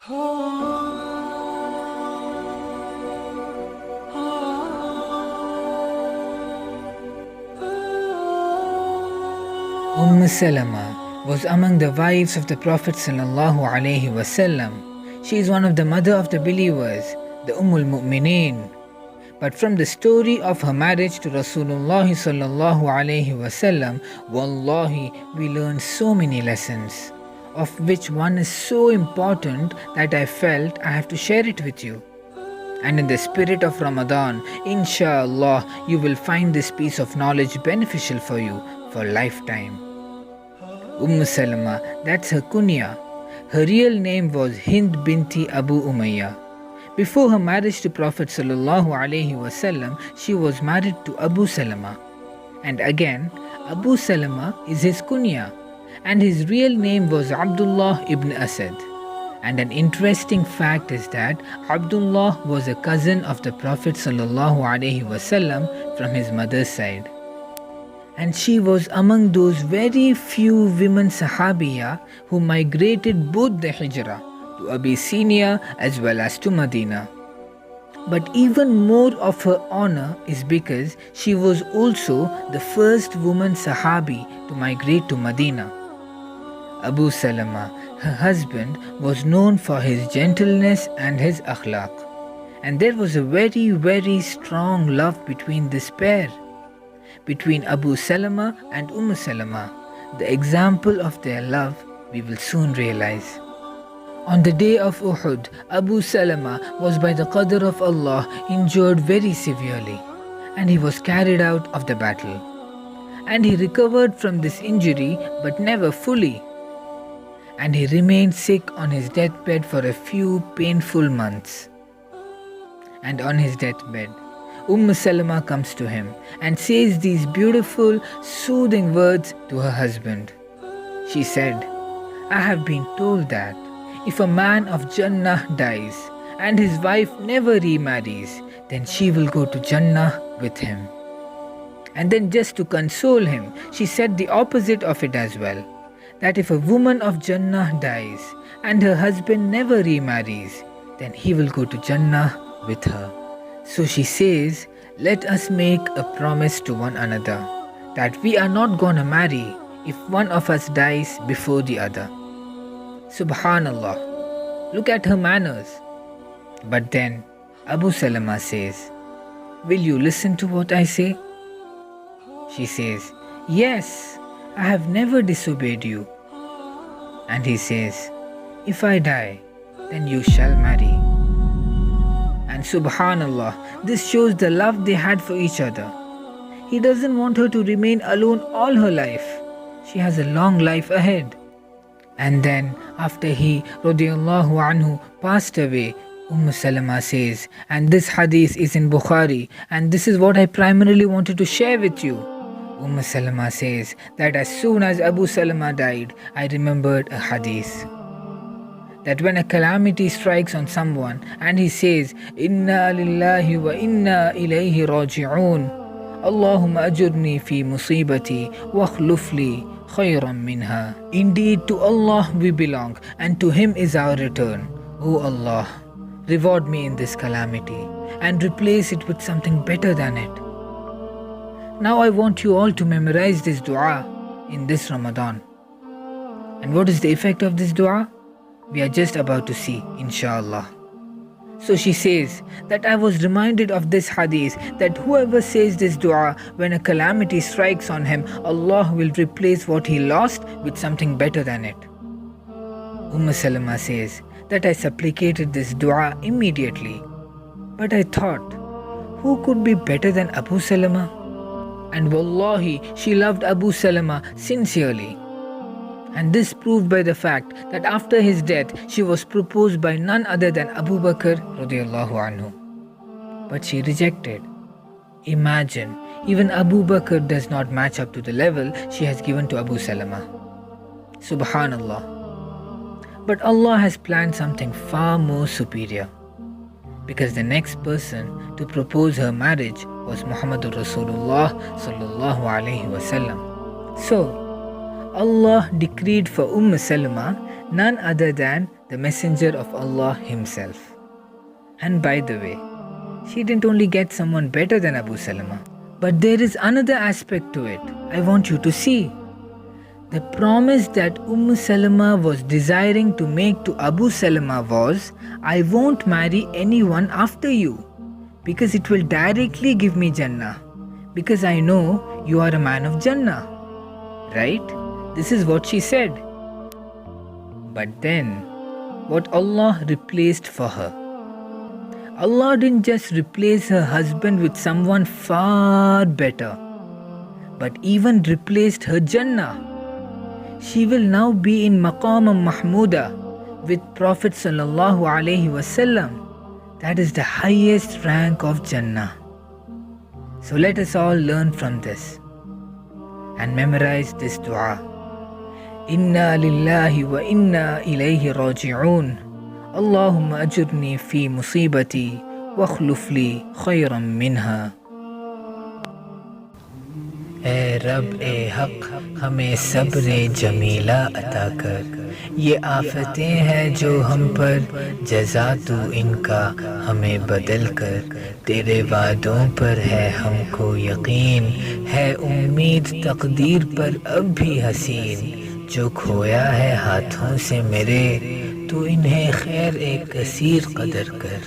Salamah was among the wives of the Prophet sallallahu alaihi wasallam. She is one of the mother of the believers, the Ummul Mu'mineen. But from the story of her marriage to Rasulullah sallallahu alaihi wasallam, wallahi, we learn so many lessons, of which one is so important that I felt I have to share it with you. And in the spirit of Ramadan, inshallah, you will find this piece of knowledge beneficial for you for lifetime. Salamah, that's her kunya. Her real name was Hind binti Abu Umayyah. Before her marriage to Prophet sallallahu alaihi wasallam, she was married to Abu Salamah. And again, Abu Salamah is his kunya, and his real name was Abdullah ibn Asad. And an interesting fact is that Abdullah was a cousin of the Prophet sallallahu alaihi wasallam from his mother's side. And she was among those very few women Sahabiya who migrated both the Hijrah to Abyssinia as well as to Medina. But even more of her honor is because she was also the first woman Sahabi to migrate to Medina. Abu Salamah, her husband, was known for his gentleness and his akhlaq. And there was a very, very strong love between this pair. Between Abu Salamah and Salamah, the example of their love we will soon realize. On the day of Uhud, Abu Salamah was by the qadr of Allah injured very severely, and he was carried out of the battle. And he recovered from this injury but never fully. And he remained sick on his deathbed for a few painful months. And on his deathbed, Salamah comes to him and says these beautiful, soothing words to her husband. She said, "I have been told that if a man of Jannah dies and his wife never remarries, then she will go to Jannah with him." And then just to console him, she said the opposite of it as well, that if a woman of Jannah dies and her husband never remarries, then he will go to Jannah with her. So she says, let us make a promise to one another that we are not gonna marry if one of us dies before the other. Subhanallah, look at her manners. But then Abu Salamah says, will you listen to what I say? She says, yes, I have never disobeyed you. And he says, if I die, then you shall marry. And subhanallah, this shows the love they had for each other. He doesn't want her to remain alone all her life. She has a long life ahead. And then after he radiallahu anhu passed away, Salamah says, and this hadith is in Bukhari, and this is what I primarily wanted to share with you. Salamah says that as soon as Abu Salamah died, I remembered a hadith. That when a calamity strikes on someone and he says, Inna lillahi wa inna ilayhi raji'un, Allahumma ajurni fi musibati wa akhlufli khayran minha. Indeed, to Allah we belong and to Him is our return. O Allah, reward me in this calamity and replace it with something better than it. Now I want you all to memorize this dua in this Ramadan. And what is the effect of this dua? We are just about to see, inshallah. So she says that I was reminded of this hadith that whoever says this dua when a calamity strikes on him, Allah will replace what he lost with something better than it. Salamah says that I supplicated this dua immediately. But I thought, who could be better than Abu Salamah? And wallahi, she loved Abu Salamah sincerely. And this proved by the fact that after his death, she was proposed by none other than Abu Bakr radiallahu anhu. But she rejected. Imagine, even Abu Bakr does not match up to the level she has given to Abu Salamah. Subhanallah. But Allah has planned something far more superior. Because the next person to propose her marriage was Muhammadur Rasulullah sallallahu alaihi wasallam. So, Allah decreed for Salamah none other than the messenger of Allah himself. And by the way, she didn't only get someone better than Abu Salamah, but there is another aspect to it I want you to see. The promise that Salamah was desiring to make to Abu Salamah was, I won't marry anyone after you, because it will directly give me Jannah, because I know you are a man of Jannah. Right? This is what she said. But then, what Allah replaced for her? Allah didn't just replace her husband with someone far better, but even replaced her Jannah. She will now be in Maqam Mahmuda with Prophet Sallallahu Alaihi Wasallam. That is the highest rank of Jannah. So let us all learn from this and memorize this dua. Inna lillahi wa inna ilayhi raji'un. Allahumma ajurni fi musibati wa akhluf li khayran minha. ए रब ए हक हमें सब्र जमीला अता कर, ये आफतें हैं जो हम पर, जज़ा तू इनका हमें बदल कर। तेरे वादों पर है हमको यकीन, है उम्मीद तकदीर पर अब भी हसीन। जो खोया है हाथों से मेरे, तू इन्हें खैर एक कसीर कदर कर।